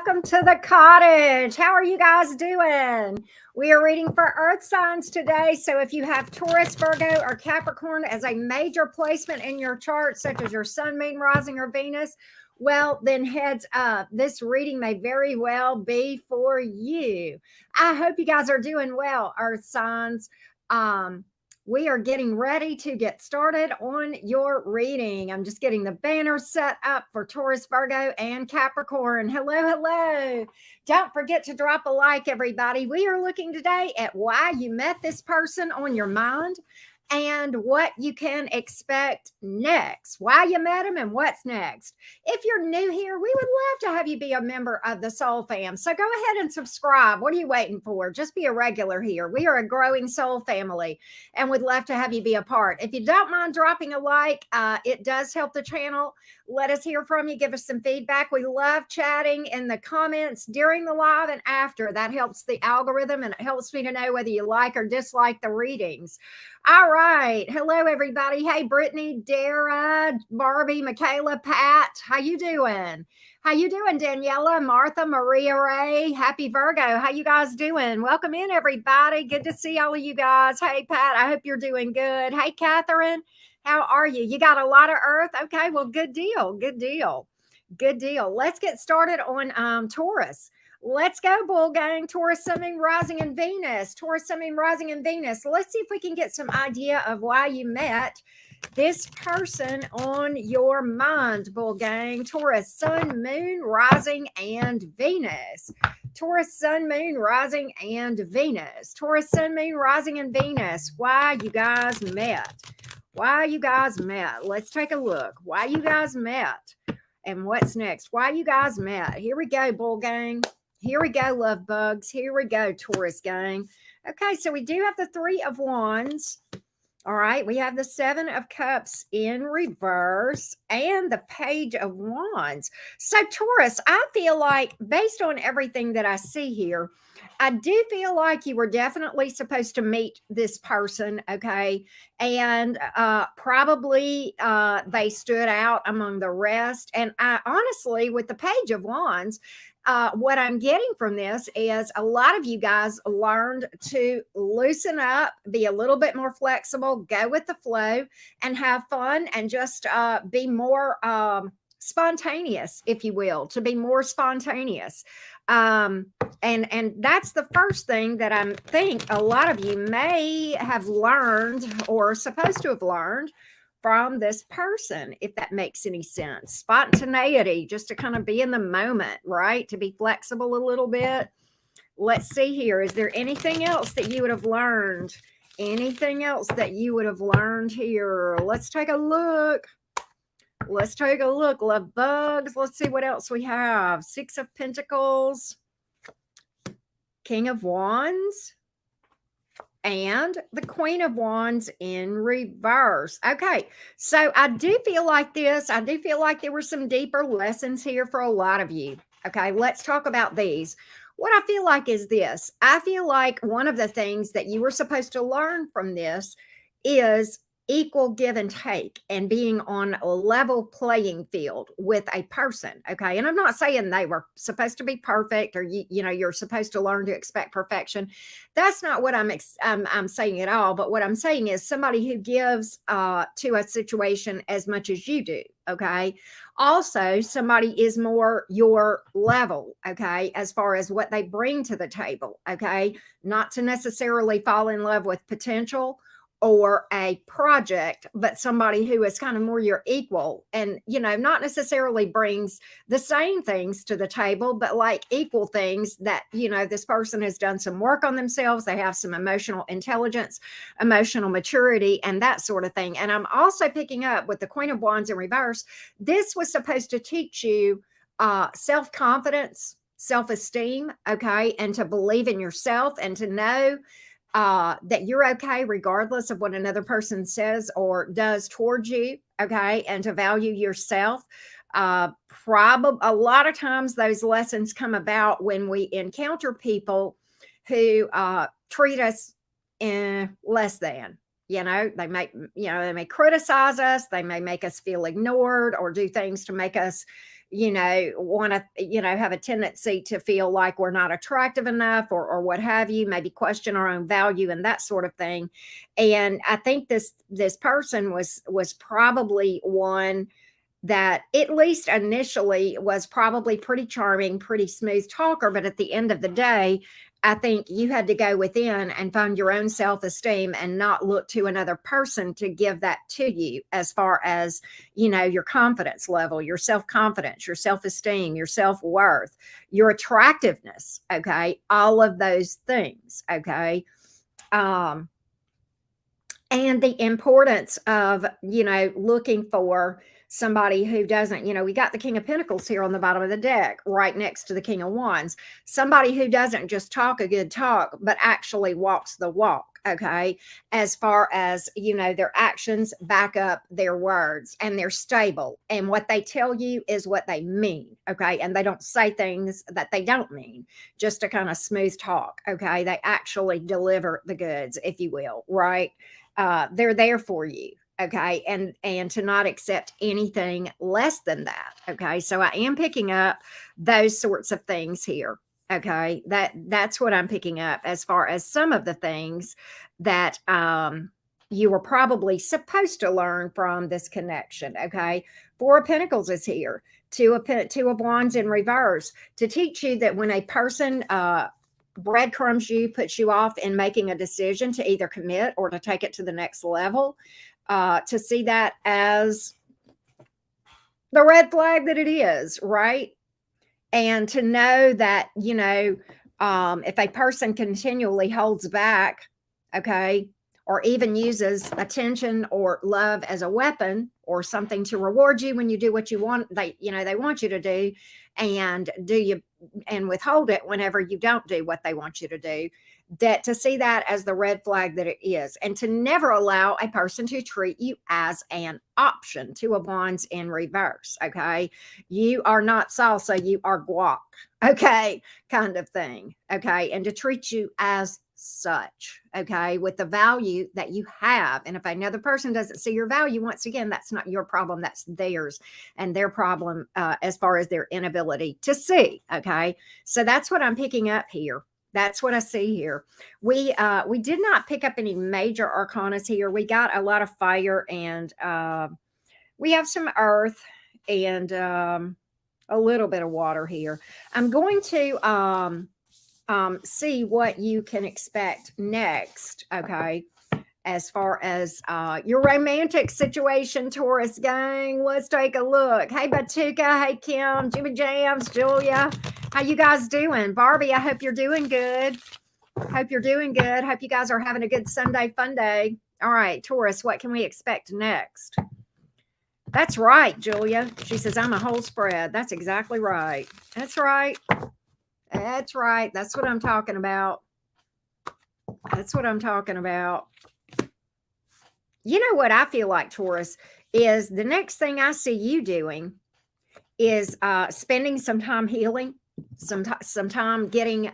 welcome to the cottage. How are you guys doing? We are reading for earth signs today. So if you have Taurus, Virgo, or Capricorn as a major placement in your chart, such as your sun, moon, rising, or Venus, well, then heads up. This reading may very well be for you. I hope you guys are doing well, earth signs. We are getting ready to get started on your reading. I'm just getting the banner set up for Taurus, Virgo, and Capricorn. Hello, hello. Don't forget to drop a like, everybody. We are looking today at why you met this person on your mind and what you can expect next, why you met him and what's next. If you're new here, we would love to have you be a member of the Soul Fam. So go ahead and subscribe. What are you waiting for? Just be a regular here. We are a growing soul family and would love to have you be a part. If you don't mind dropping a like, it does help the channel. Let us hear from you. Give us some feedback. We love chatting in the comments during the live and after. That helps the algorithm and it helps me to know whether you like or dislike the readings. All right. Hello, everybody. Hey, Brittany, Dara, Barbie, Michaela, Pat. How you doing? How you doing, Daniela, Martha, Maria Ray? Happy Virgo. How you guys doing? Welcome in, everybody. Good to see all of you guys. Hey, Pat, I hope you're doing good. Hey, Catherine, how are you? You got a lot of earth? Okay, well, good deal. Good deal. Good deal. Let's get started on Taurus. Let's go, Bull Gang. Taurus, Sun, Moon, Rising, and Venus. Taurus, Sun, Moon, Rising, and Venus. Let's see if we can get some idea of why you met this person on your mind, Bull Gang. Taurus, Sun, Moon, Rising, and Venus. Taurus, Sun, Moon, Rising, and Venus. Taurus, Sun, Moon, Rising, and Venus. Why you guys met. Why you guys met. Let's take a look. Why you guys met. And what's next? Why you guys met. Here we go, Bull Gang. Here we go, love bugs. Here we go, Taurus gang. Okay, so we do have the Three of Wands. All right, we have the Seven of Cups in reverse and the Page of Wands. So Taurus, I feel like based on everything that I see here, I do feel like you were definitely supposed to meet this person, okay? And probably they stood out among the rest. And I honestly, with the Page of Wands, what I'm getting from this is a lot of you guys learned to loosen up, be a little bit more flexible, go with the flow, and have fun, and just be more spontaneous, if you will, to be more spontaneous. And that's the first thing that I think a lot of you may have learned or supposed to have learned from this person, if that makes any sense. Spontaneity, just to kind of be in the moment, right? To be flexible a little bit. Let's see here. Is there anything else that you would have learned? Anything else that you would have learned here? Let's take a look. Let's take a look. Love bugs. Let's see what else we have. Six of Pentacles, King of Wands, and the Queen of Wands in reverse. Okay, so I do feel like this. I do feel like there were some deeper lessons here for a lot of you. Okay, let's talk about these. What I feel like is this. I feel like one of the things that you were supposed to learn from this is equal give and take and being on a level playing field with a person. Okay. And I'm not saying they were supposed to be perfect or, you know, you're supposed to learn to expect perfection. That's not what I'm saying at all. But what I'm saying is somebody who gives to a situation as much as you do. Okay. Also, somebody is more your level. Okay. As far as what they bring to the table. Okay. Not to necessarily fall in love with potential or a project, but somebody who is kind of more your equal and, you know, not necessarily brings the same things to the table, but like equal things that, you know, this person has done some work on themselves. They have some emotional intelligence, emotional maturity, and that sort of thing. And I'm also picking up with the Queen of Wands in reverse. This was supposed to teach you self-confidence, self-esteem, okay, and to believe in yourself and to know that you're okay regardless of what another person says or does towards you, okay, and to value yourself. Probably a lot of times those lessons come about when we encounter people who treat us less than, They may criticize us. They may make us feel ignored or do things to make us, want to, have a tendency to feel like we're not attractive enough or what have you, maybe question our own value and that sort of thing. And I think this person was probably one that at least initially was probably pretty charming, pretty smooth talker. But at the end of the day, I think you had to go within and find your own self-esteem and not look to another person to give that to you, as far as, your confidence level, your self-confidence, your self-esteem, your self-worth, your attractiveness. Okay. All of those things. Okay. And the importance of, looking for somebody who doesn't, we got the King of Pentacles here on the bottom of the deck, right next to the King of Wands. Somebody who doesn't just talk a good talk, but actually walks the walk. Okay. As far as, their actions back up their words, and they're stable, and what they tell you is what they mean. Okay. And they don't say things that they don't mean just to kind of smooth talk. Okay. They actually deliver the goods, if you will. Right. They're there for you. Okay. And to not accept anything less than that. Okay. So I am picking up those sorts of things here. Okay. That's what I'm picking up as far as some of the things that, you were probably supposed to learn from this connection. Okay. Four of Pentacles is here. Two of Wands in reverse, to teach you that when a person, breadcrumbs you, puts you off in making a decision to either commit or to take it to the next level, to see that as the red flag that it is, right? And to know that, if a person continually holds back, okay, or even uses attention or love as a weapon or something to reward you when you do what you want, they want you to do, and withhold it whenever you don't do what they want you to do, that to see that as the red flag that it is, and to never allow a person to treat you as an option. Two of Wands in reverse. Okay. You are not salsa, you are guac. Okay. Kind of thing. Okay. And to treat you as such, okay, with the value that you have. And if another person doesn't see your value, once again, that's not your problem, that's theirs, and their problem, as far as their inability to see. Okay. So that's what I'm picking up here. That's what I see here. We did not pick up any major arcanas here. We got a lot of fire, and we have some earth, and a little bit of water here. I'm going to see what you can expect next. Okay. As far as your romantic situation, Taurus gang, let's take a look. Hey, Batuka. Hey, Kim, Jimmy Jams, Julia. How you guys doing? Barbie, I hope you're doing good. Hope you're doing good. Hope you guys are having a good Sunday fun day. All right, Taurus, what can we expect next? That's right, Julia. She says, I'm a whole spread. That's exactly right. That's right. That's right. That's what I'm talking about. That's what I'm talking about. You know what I feel like, Taurus, is the next thing I see you doing is spending some time healing, some time getting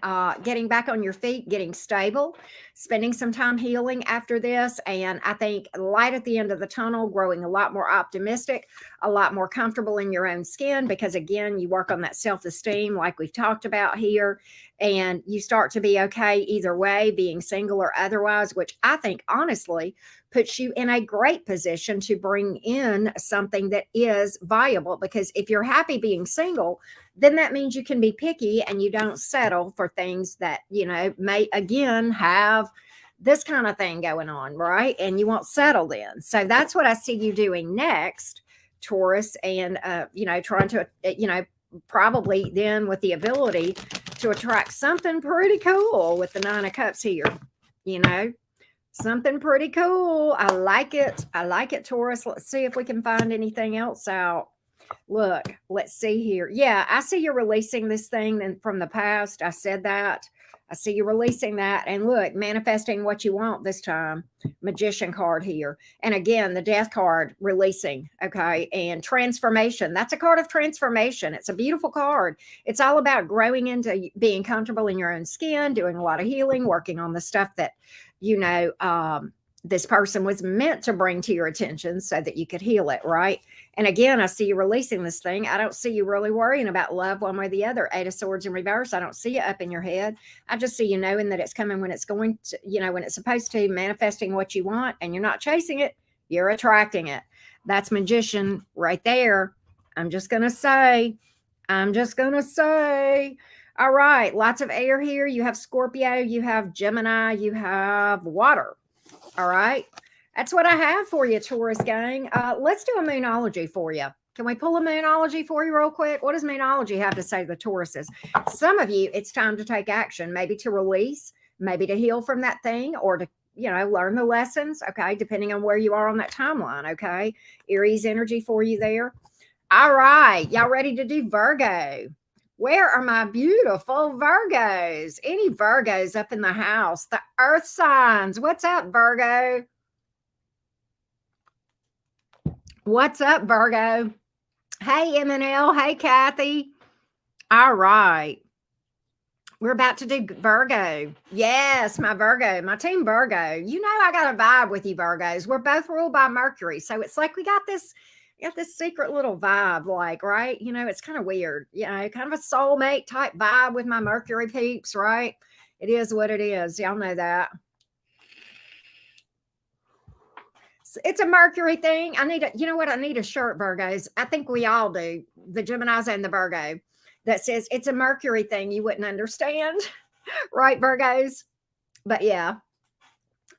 back on your feet, getting stable, spending some time healing after this. And I think light at the end of the tunnel, growing a lot more optimistic, a lot more comfortable in your own skin, because again, you work on that self-esteem like we've talked about here, and you start to be okay either way, being single or otherwise, which I think honestly puts you in a great position to bring in something that is viable. Because if you're happy being single, then that means you can be picky and you don't settle for things that, may again have this kind of thing going on, right? And you won't settle then. So that's what I see you doing next, Taurus, and, trying to, probably then with the ability to attract something pretty cool with the Nine of Cups here, something pretty cool. I like it. I like it, Taurus. Let's see if we can find anything else out. Look, let's see here. Yeah, I see you're releasing this thing from the past. I said that. I see you releasing that. And look, manifesting what you want this time. Magician card here. And again, the Death card, releasing. Okay. And transformation. That's a card of transformation. It's a beautiful card. It's all about growing into being comfortable in your own skin, doing a lot of healing, working on the stuff that, this person was meant to bring to your attention so that you could heal it, right? And again, I see you releasing this thing. I don't see you really worrying about love one way or the other. Eight of Swords in reverse. I don't see it up in your head. I just see you knowing that it's coming when it's going to, when it's supposed to, manifesting what you want, and you're not chasing it, you're attracting it. That's Magician right there. I'm just going to say, all right, lots of air here. You have Scorpio, you have Gemini, you have water. All right. That's what I have for you, Taurus gang. Let's do a moonology for you. Can we pull a moonology for you real quick? What does moonology have to say to the Tauruses? Some of you, it's time to take action, maybe to release, maybe to heal from that thing, or to, learn the lessons. Okay. Depending on where you are on that timeline. Okay. Aries energy for you there. All right. Y'all ready to do Virgo? Where are my beautiful Virgos? Any Virgos up in the house? The earth signs. What's up, Virgo? What's up, Virgo? Hey, MNL. Hey, Kathy. All right. We're about to do Virgo. Yes, my Virgo, my team Virgo. You know I got a vibe with you, Virgos. We're both ruled by Mercury. So it's like we got this secret little vibe, like, right? It's kind of weird, kind of a soulmate type vibe with my Mercury peeps, right? It is what it is. Y'all know that. It's a Mercury thing. I need I need a shirt, Virgos. I think we all do, the Geminis and the Virgo, that says it's a Mercury thing. You wouldn't understand, right, Virgos? But yeah.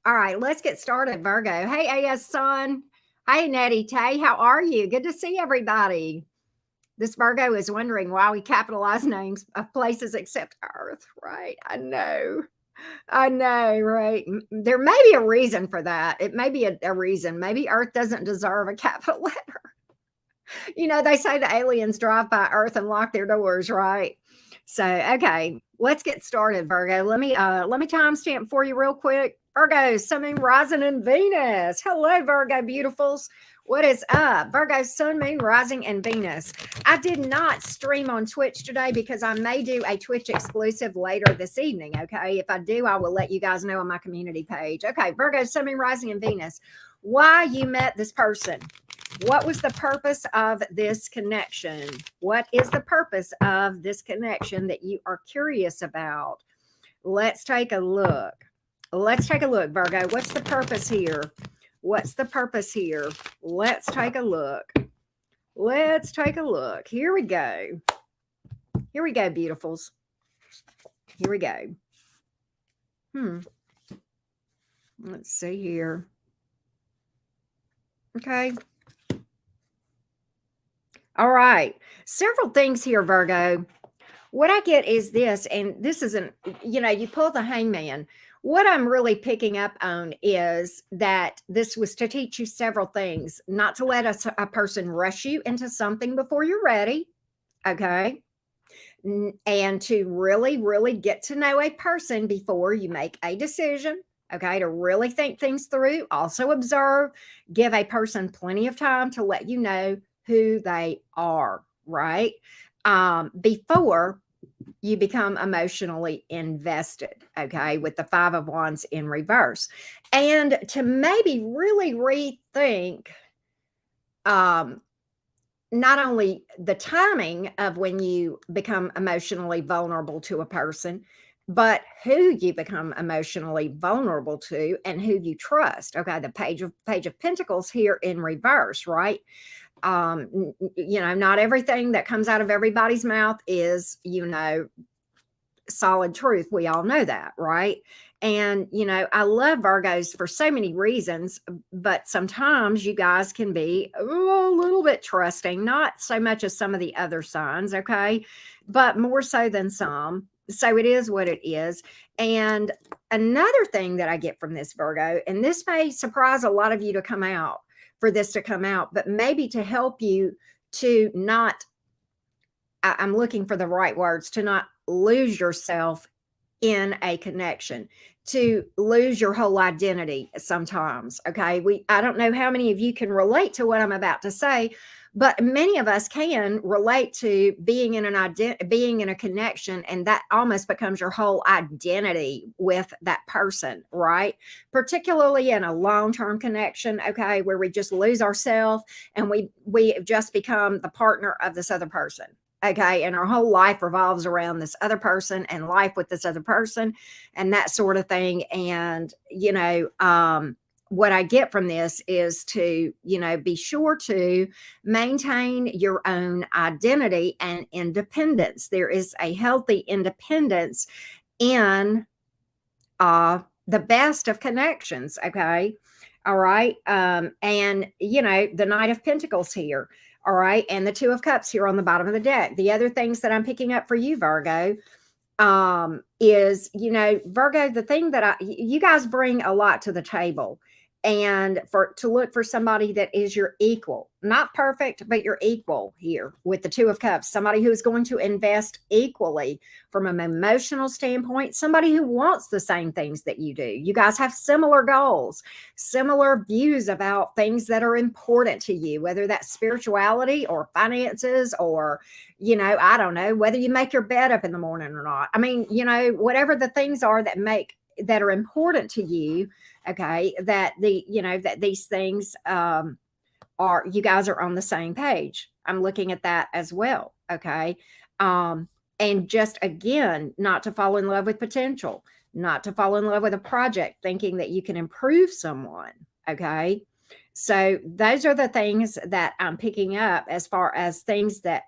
All right, let's get started, Virgo. Hey, AS Sun. Hey, Nettie Tay, how are you? Good to see everybody. This Virgo is wondering why we capitalize names of places except Earth, right? I know, right? There may be a reason for that. It may be a reason. Maybe Earth doesn't deserve a capital letter. They say the aliens drive by Earth and lock their doors, right? So, okay, let's get started, Virgo. Let me timestamp for you real quick. Virgo, Sun, Moon, Rising, and Venus. Hello, Virgo beautifuls. What is up? Virgo, Sun, Moon, Rising, and Venus. I did not stream on Twitch today because I may do a Twitch exclusive later this evening, okay? If I do, I will let you guys know on my community page. Okay, Virgo, Sun, Moon, Rising, and Venus. Why you met this person? What was the purpose of this connection? What is the purpose of this connection that you are curious about? Let's take a look. Let's take a look, Virgo. What's the purpose here? What's the purpose here? Let's take a look. Let's take a look. Here we go. Here we go, beautifuls. Here we go. Let's see here. Okay. All right. Several things here, Virgo. What I get is this, and this isn't, you pull the Hangman. What I'm really picking up on is that this was to teach you several things, not to let a person rush you into something before you're ready. Okay. And to really, really get to know a person before you make a decision. Okay. To really think things through, also observe, give a person plenty of time to let you know who they are, right? Before you become emotionally invested, okay, with the Five of Wands in reverse. And to maybe really rethink not only the timing of when you become emotionally vulnerable to a person, but who you become emotionally vulnerable to and who you trust. Okay, the Page of Pentacles here in reverse, right? Not everything that comes out of everybody's mouth is, solid truth. We all know that, right? And, I love Virgos for so many reasons, but sometimes you guys can be a little bit trusting, not so much as some of the other signs, okay, but more so than some. So it is what it is. And another thing that I get from this, Virgo, and this may surprise a lot of you to come out, for this to come out, but maybe to help you to not, I'm looking for the right words, to not lose yourself in a connection, to lose your whole identity sometimes. Okay. I don't know how many of you can relate to what I'm about to say, but many of us can relate to being in being in a connection, and that almost becomes your whole identity with that person, right? Particularly in a long-term connection, okay, where we just lose ourselves and we just become the partner of this other person. Okay. And our whole life revolves around this other person and life with this other person and that sort of thing. And, what I get from this is to, be sure to maintain your own identity and independence. There is a healthy independence in the best of connections. Okay. All right. And, the Knight of Pentacles here. All right. And the Two of Cups here on the bottom of the deck. The other things that I'm picking up for you, Virgo, is, Virgo, the thing that you guys bring a lot to the table, and to look for somebody that is your equal, not perfect, but your equal here with the Two of Cups, somebody who is going to invest equally from an emotional standpoint, somebody who wants the same things that you do. You guys have similar goals, similar views about things that are important to you, whether that's spirituality or finances or, I don't know, whether you make your bed up in the morning or not. I mean, whatever the things are that are important to you. Okay. That these things, you guys are on the same page. I'm looking at that as well. Okay. And just again, not to fall in love with potential, not to fall in love with a project, thinking that you can improve someone. Okay. So those are the things that I'm picking up as far as things that,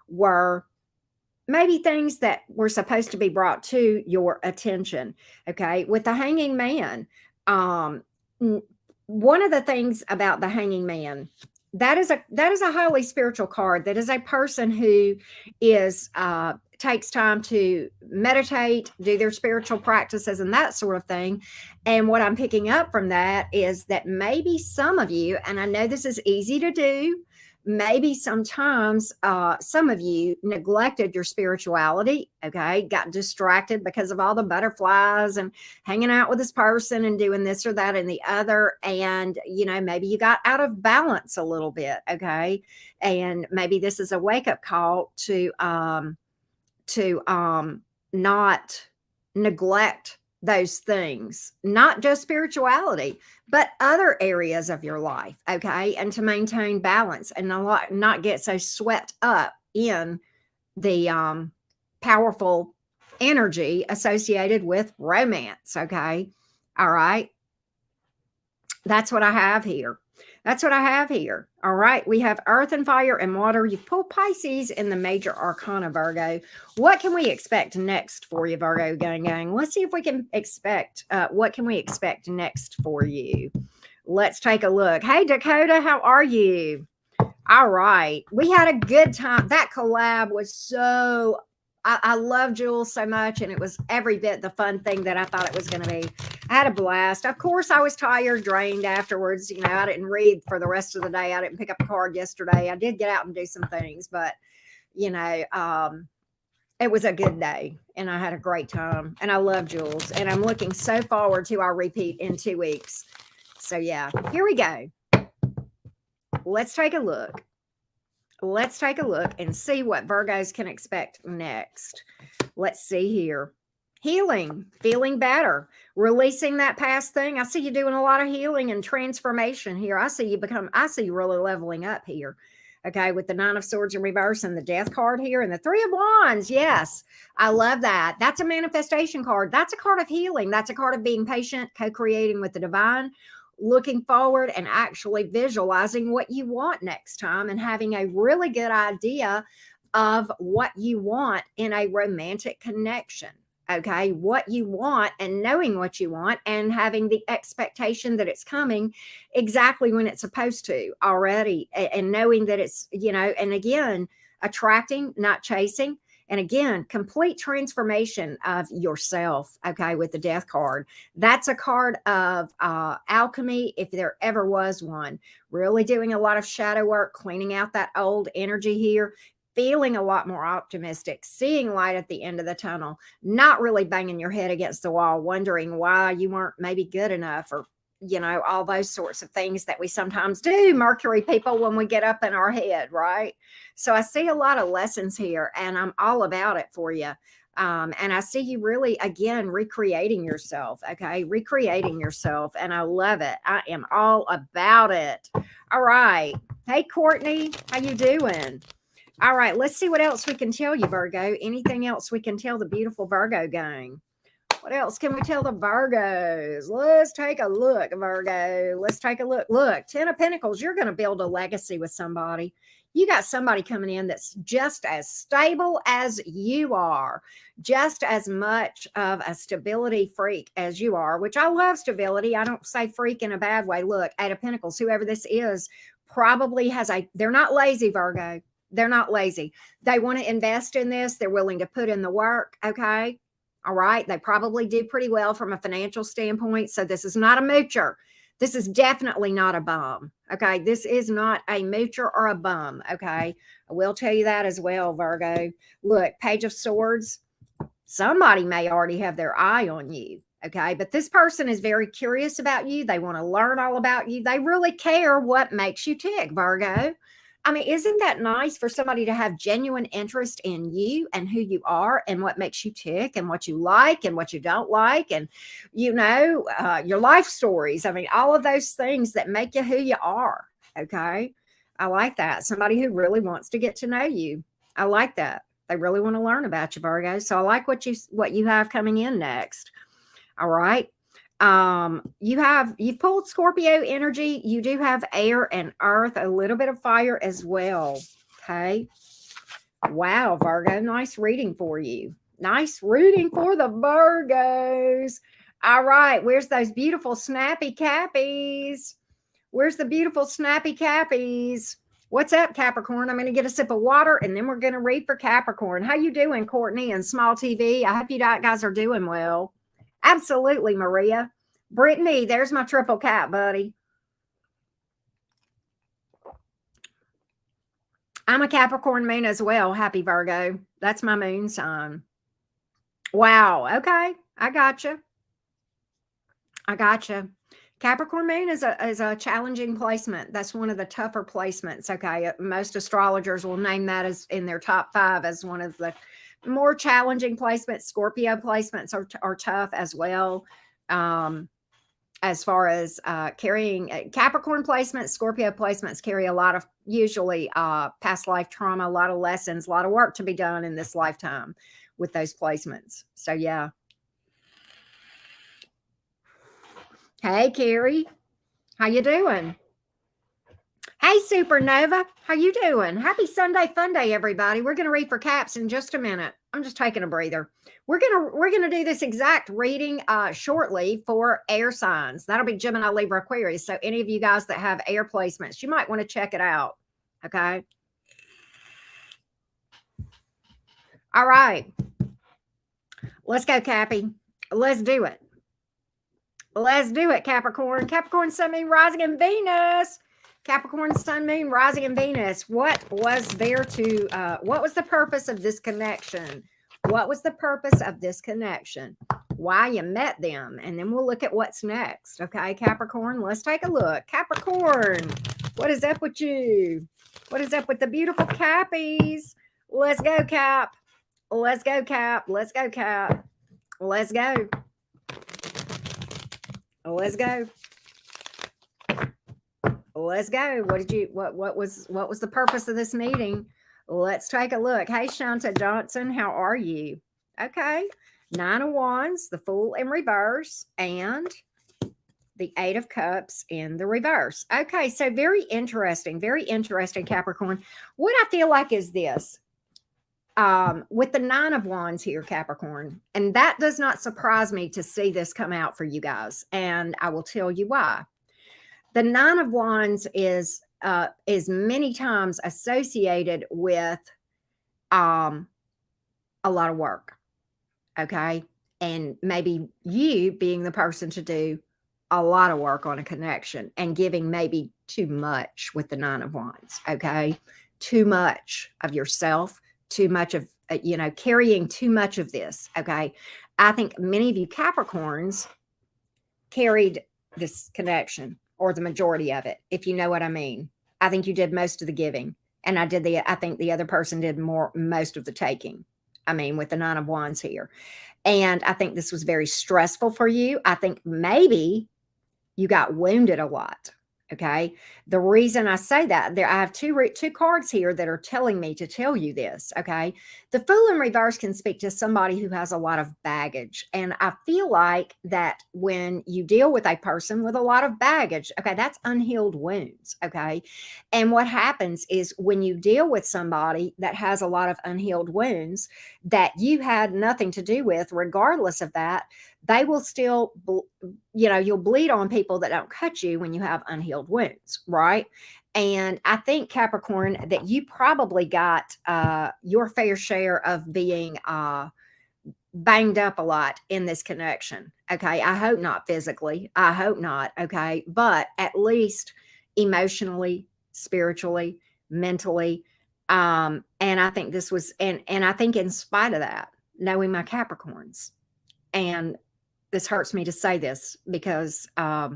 were maybe things that were supposed to be brought to your attention. Okay. With the Hanging Man, one of the things about the Hanging Man, that is a highly spiritual card. That is a person who is takes time to meditate, do their spiritual practices and that sort of thing. And what I'm picking up from that is that maybe some of you, and I know this is easy to do, maybe sometimes some of you neglected your spirituality. Okay. Got distracted because of all the butterflies and hanging out with this person and doing this or that and the other. And, maybe you got out of balance a little bit. Okay. And maybe this is a wake-up call to not neglect those things, not just spirituality, but other areas of your life. Okay. And to maintain balance and not get so swept up in the powerful energy associated with romance. Okay. All right. That's what I have here. That's what I have here. All right. We have earth and fire and water. You've pulled Pisces in the major arcana, Virgo. What can we expect next for you, Virgo gang? Let's see if we can expect, what can we expect next for you? Let's take a look. Hey, Dakota, how are you? All right. We had a good time. That collab was so, I love Jules so much, and it was every bit the fun thing that I thought it was going to be. I had a blast. Of course, I was tired, drained afterwards. I didn't read for the rest of the day. I didn't pick up a card yesterday. I did get out and do some things, but, it was a good day, and I had a great time, and I love Jules, and I'm looking so forward to our repeat in 2 weeks. So, yeah, here we go. Let's take a look. Let's take a look and see what Virgos can expect next. Let's see here. Healing, feeling better, releasing that past thing. I see you doing a lot of healing and transformation here. I see you really leveling up here. Okay, with the Nine of Swords in reverse and the Death card here and the Three of Wands. Yes, I love that. That's a manifestation card. That's a card of healing. That's a card of being patient, co-creating with the divine, looking forward and actually visualizing what you want next time and having a really good idea of what you want in a romantic connection. Okay, what you want and knowing what you want and having the expectation that it's coming exactly when it's supposed to already, and knowing that it's, and again, attracting, not chasing. And again, complete transformation of yourself. Okay, with the Death card. That's a card of alchemy, if there ever was one. Really doing a lot of shadow work, cleaning out that old energy here, feeling a lot more optimistic, seeing light at the end of the tunnel, not really banging your head against the wall, wondering why you weren't maybe good enough, or, all those sorts of things that we sometimes do, Mercury people, when we get up in our head, right? So I see a lot of lessons here, and I'm all about it for you. And I see you really, again, recreating yourself. Okay. Recreating yourself. And I love it. I am all about it. All right. Hey, Courtney, how you doing? All right. Let's see what else we can tell you, Virgo. Anything else we can tell the beautiful Virgo gang? What else can we tell the Virgos? Let's take a look, Virgo. Let's take a look. Look, 10 of Pentacles, you're going to build a legacy with somebody. You got somebody coming in that's just as stable as you are, just as much of a stability freak as you are, which I love stability. I don't say freak in a bad way. Look, 8 of Pentacles, whoever this is, probably they're not lazy, Virgo. They're not lazy. They want to invest in this. They're willing to put in the work. Okay. All right. They probably do pretty well from a financial standpoint. So this is not a moocher. This is definitely not a bum. Okay. This is not a moocher or a bum. Okay. I will tell you that as well, Virgo. Look, Page of Swords. Somebody may already have their eye on you. Okay. But this person is very curious about you. They want to learn all about you. They really care what makes you tick, Virgo. I mean, isn't that nice for somebody to have genuine interest in you and who you are and what makes you tick and what you like and what you don't like and, your life stories. I mean, all of those things that make you who you are. Okay. I like that. Somebody who really wants to get to know you. I like that. They really want to learn about you, Virgo. So I like what you have coming in next. All right. You've pulled Scorpio energy. You do have air and earth, a little bit of fire as well. Okay. Wow, Virgo, nice reading for you. Nice reading for the Virgos. All right. Where's those beautiful snappy cappies? Where's the beautiful snappy cappies? What's up, Capricorn? I'm going to get a sip of water and then we're going to read for Capricorn. How you doing, Courtney and Small TV? I hope you guys are doing well. Absolutely, Maria. Brittany, there's my triple cap, buddy. I'm a Capricorn moon as well. Happy Virgo. That's my moon sign. Wow. Okay. I gotcha. Capricorn moon is a challenging placement. That's one of the tougher placements. Okay. Most astrologers will name that as in their top 5 as one of the more challenging placements. Scorpio placements are tough as well. As far as carrying Capricorn placements, Scorpio placements carry a lot of usually past life trauma, a lot of lessons, a lot of work to be done in this lifetime with those placements. So yeah. Hey, Carrie, how you doing? Hey, Supernova, how you doing? Happy Sunday Fun Day, everybody. We're going to read for caps in just a minute. I'm just taking a breather. We're gonna do this exact reading shortly for air signs. That'll be Gemini, Libra, Aquarius. So any of you guys that have air placements, you might want to check it out. Okay. All right. Let's go, Cappy. Let's do it. Let's do it, Capricorn. Capricorn, Sun, Moon, Rising, and Venus. Capricorn, Sun, Moon, Rising, and Venus. What was the purpose of this connection? What was the purpose of this connection? Why you met them? And then we'll look at what's next. Okay, Capricorn, let's take a look. Capricorn, what is up with you? What is up with the beautiful Cappies? Let's go, Cap. Let's go, Cap. Let's go, Cap. Let's go. Let's go. Let's go. What was the purpose of this meeting? Let's take a look. Hey, Shanta Johnson, how are you? Okay. 9 of Wands, the Fool in reverse, and the 8 of Cups in the reverse. Okay, so very interesting, Capricorn. What I feel like is this. With the 9 of Wands here, Capricorn, and that does not surprise me to see this come out for you guys, and I will tell you why. The 9 of Wands is many times associated with a lot of work, okay? And maybe you being the person to do a lot of work on a connection and giving maybe too much with the 9 of Wands, okay? too much of yourself, too much of, carrying too much of this. Okay. I think many of you Capricorns carried this connection, or the majority of it, if you know what I mean. I think you did most of the giving, and I think the other person did most of the taking. I mean, with the Nine of Wands here. And I think this was very stressful for you. I think maybe you got wounded a lot. Okay. The reason I say that, I have two cards here that are telling me to tell you this. Okay. The Fool in reverse can speak to somebody who has a lot of baggage. And I feel like that when you deal with a person with a lot of baggage, okay, that's unhealed wounds. Okay. And what happens is when you deal with somebody that has a lot of unhealed wounds that you had nothing to do with, regardless of that, they will still, you'll bleed on people that don't cut you when you have unhealed wounds, right? And I think, Capricorn, that you probably got your fair share of being banged up a lot in this connection. Okay. I hope not physically. I hope not. Okay. But at least emotionally, spiritually, mentally. And I think this was, and I think in spite of that, knowing my Capricorns, and this hurts me to say this because I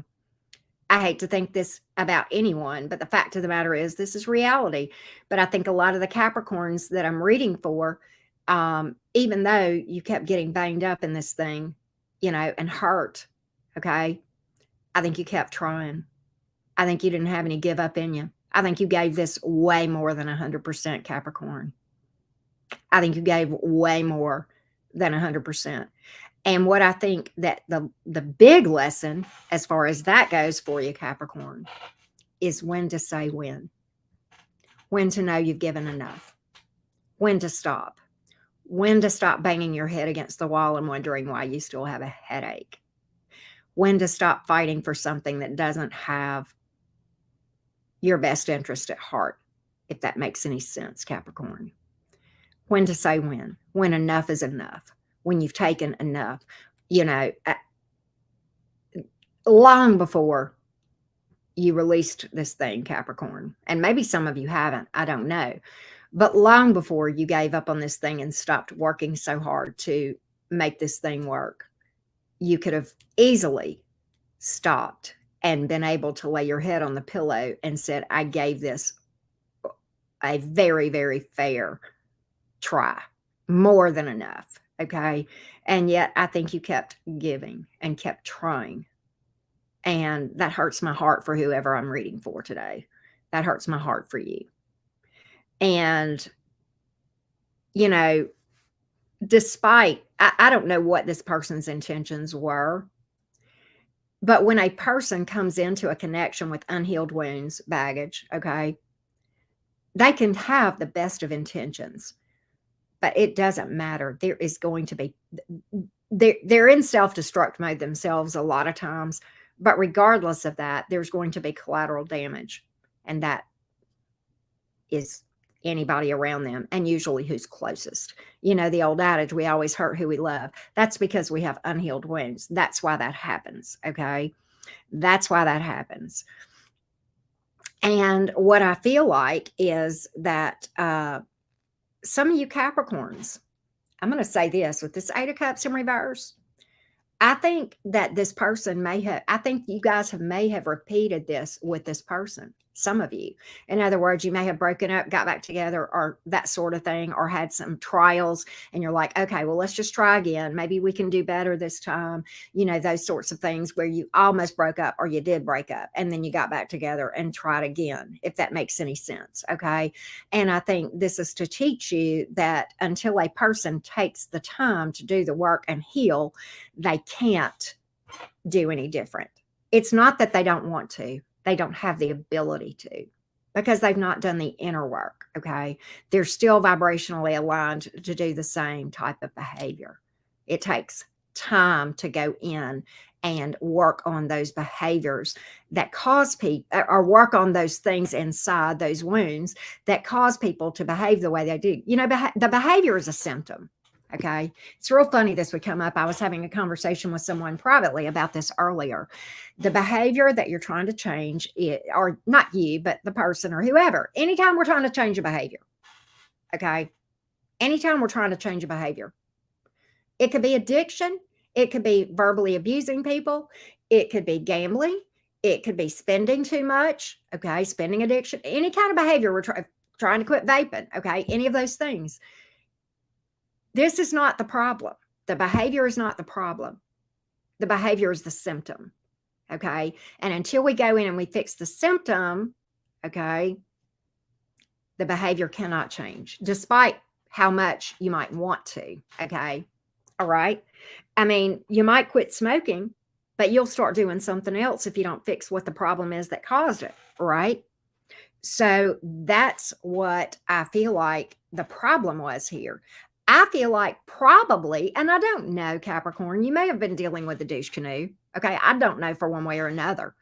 hate to think this about anyone, but the fact of the matter is this is reality. But I think a lot of the Capricorns that I'm reading for, even though you kept getting banged up in this thing, and hurt, okay, I think you kept trying. I think you didn't have any give up in you. I think you gave this way more than 100%, Capricorn. I think you gave way more than 100%. And what I think that the big lesson as far as that goes for you, Capricorn, is when to say when to know you've given enough, when to stop banging your head against the wall and wondering why you still have a headache, when to stop fighting for something that doesn't have your best interest at heart, if that makes any sense, Capricorn. When to say when enough is enough, when you've taken enough, long before you released this thing, Capricorn. And maybe some of you haven't, I don't know. But long before you gave up on this thing and stopped working so hard to make this thing work, you could have easily stopped and been able to lay your head on the pillow and said, I gave this a very, very fair try, more than enough. Okay. And yet I think you kept giving and kept trying. And that hurts my heart for whoever I'm reading for today. That hurts my heart for you. And, despite, I don't know what this person's intentions were, but when a person comes into a connection with unhealed wounds, baggage, okay, they can have the best of intentions, but it doesn't matter. There is going to be, they're in self-destruct mode themselves a lot of times, but regardless of that, there's going to be collateral damage, and that is anybody around them, and usually who's closest. The old adage, we always hurt who we love. That's because we have unhealed wounds. That's why that happens, okay? That's why that happens. And what I feel like is that some of you Capricorns, I'm going to say this, with this Eight of Cups in reverse, I think that this person I think you guys may have repeated this with this person. Some of you, in other words, you may have broken up, got back together, or that sort of thing, or had some trials, and you're like, okay, well, let's just try again. Maybe we can do better this time. Those sorts of things where you almost broke up, or you did break up, and then you got back together and tried again, if that makes any sense. Okay. And I think this is to teach you that until a person takes the time to do the work and heal, they can't do any different. It's not that they don't want to. They don't have the ability to, because they've not done the inner work. Okay. They're still vibrationally aligned to do the same type of behavior. It takes time to go in and work on those behaviors that cause people, or work on those things inside those wounds that cause people to behave the way they do. The behavior is a symptom. Okay. It's real funny this would come up. I was having a conversation with someone privately about this earlier. The behavior that you're trying to change, or not you, but the person or whoever, anytime we're trying to change a behavior, okay? Anytime we're trying to change a behavior, it could be addiction, it could be verbally abusing people, it could be gambling, it could be spending too much, okay? Spending addiction, any kind of behavior we're trying to quit vaping, okay? Any of those things. This is not the problem. The behavior is not the problem. The behavior is the symptom, okay? And until we go in and we fix the symptom, okay, the behavior cannot change, despite how much you might want to, okay? All right? I mean, you might quit smoking, but you'll start doing something else if you don't fix what the problem is that caused it, right? So that's what I feel like the problem was here. I feel like probably, and I don't know, Capricorn, you may have been dealing with the douche canoe. Okay. I don't know for one way or another.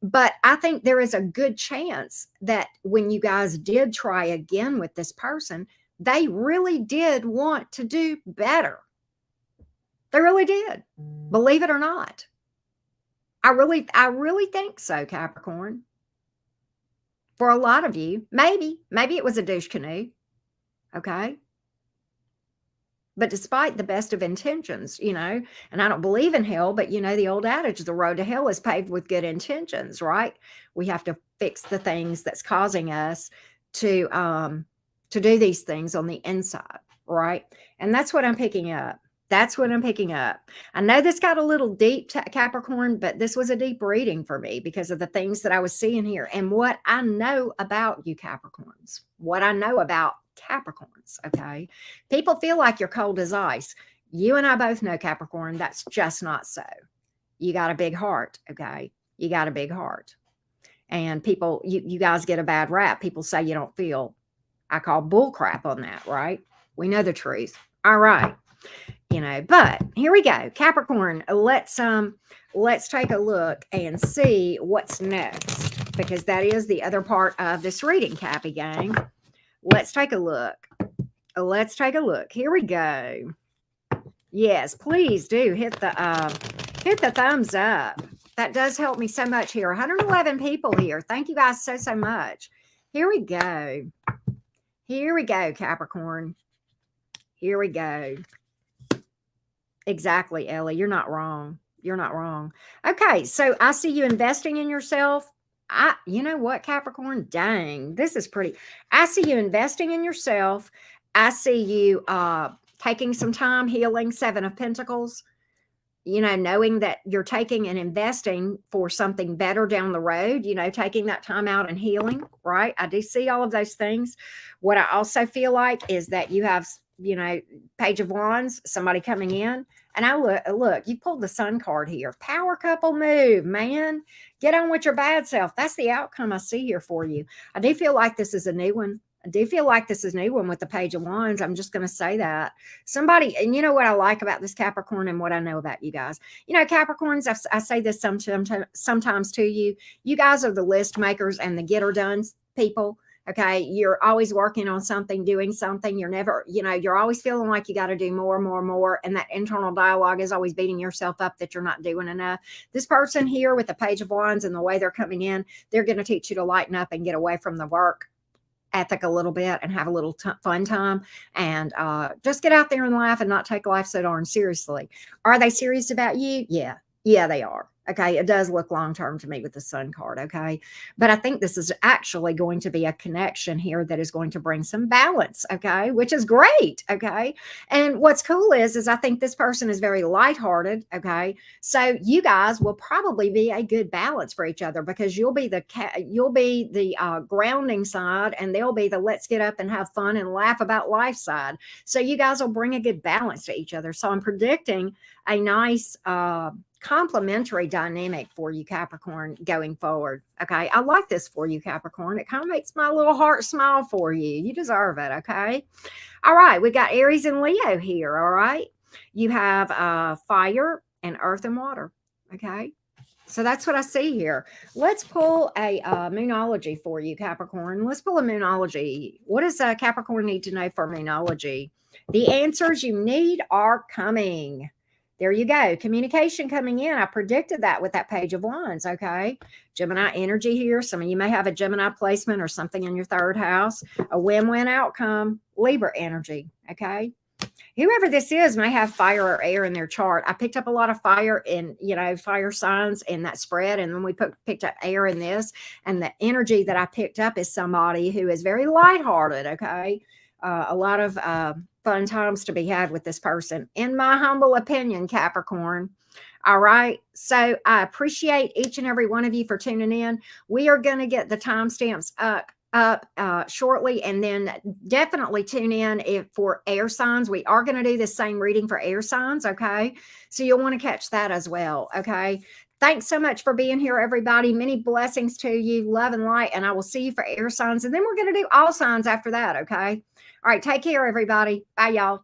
But I think there is a good chance that when you guys did try again with this person, they really did want to do better. They really did. Believe it or not. I really think so, Capricorn. For a lot of you, maybe it was a douche canoe. Okay. But despite the best of intentions, and I don't believe in hell, but the old adage, the road to hell is paved with good intentions, right? We have to fix the things that's causing us to do these things on the inside, right? And that's what I'm picking up. That's what I'm picking up. I know this got a little deep, Capricorn, but this was a deep reading for me because of the things that I was seeing here and what I know about you Capricorns, what I know about Capricorns, okay? People feel like you're cold as ice. You and I both know, Capricorn, that's just not so. You got a big heart, okay? You got a big heart. And people, you guys get a bad rap. People say you don't feel. I call bull crap on that, right? We know the truth. All right. But here we go. Capricorn, let's take a look and see what's next, because that is the other part of this reading, Cappy gang. Let's take a look. Let's take a look. Here we go. Yes, please do hit the thumbs up. That does help me so much here. 111 people here. Thank you guys so much. Here we go. Here we go, Capricorn. Here we go. Exactly, Ellie. You're not wrong. You're not wrong. Okay, so I see you investing in yourself. You know what, Capricorn? Dang, this is pretty. I see you investing in yourself. I see you taking some time healing, Seven of Pentacles. Knowing that you're taking and investing for something better down the road, taking that time out and healing, right? I do see all of those things. What I also feel like is that you have, Page of Wands, somebody coming in. And I look, you pulled the Sun card here. Power couple move, man. Get on with your bad self. That's the outcome I see here for you. I do feel like this is a new one. I do feel like this is a new one with the Page of Wands. I'm just going to say that. Somebody, and you know what I like about this Capricorn and what I know about you guys. Capricorns, I say this sometimes to you. You guys are the list makers and the get her done people. Okay. You're always working on something, doing something. You're never, you're always feeling like you got to do more. And that internal dialogue is always beating yourself up that you're not doing enough. This person here with the Page of Wands and the way they're coming in, they're going to teach you to lighten up and get away from the work ethic a little bit and have a little fun time and just get out there and laugh and not take life so darn seriously. Are they serious about you? Yeah, they are. Okay, it does look long-term to me with the Sun card, okay? But I think this is actually going to be a connection here that is going to bring some balance, okay? Which is great, okay? And what's cool is I think this person is very lighthearted, okay? So you guys will probably be a good balance for each other because you'll be the grounding side and they'll be the let's get up and have fun and laugh about life side. So you guys will bring a good balance to each other. So I'm predicting a nice complementary dynamic for you, Capricorn, going forward. Okay. I like this for you, Capricorn. It kind of makes my little heart smile for you. You deserve it. Okay. All right. We got Aries and Leo here. All right. You have fire and earth and water. Okay. So that's what I see here. Let's pull a moonology for you, Capricorn. Let's pull a moonology. What does Capricorn need to know for moonology? The answers you need are coming. There you go. Communication coming in. I predicted that with that Page of Wands. Okay. Gemini energy here. Some of you may have a Gemini placement or something in your third house. A win-win outcome. Libra energy. Okay. Whoever this is may have fire or air in their chart. I picked up a lot of fire in, fire signs in that spread. And then we picked up air in this. And the energy that I picked up is somebody who is very lighthearted. Okay. A lot of fun times to be had with this person, in my humble opinion, Capricorn. All right. So I appreciate each and every one of you for tuning in. We are going to get the timestamps up shortly, and then definitely tune in for air signs. We are going to do the same reading for air signs. Okay. So you'll want to catch that as well. Okay. Thanks so much for being here, everybody. Many blessings to you, love and light. And I will see you for air signs. And then we're going to do all signs after that. Okay. All right. Take care, everybody. Bye, y'all.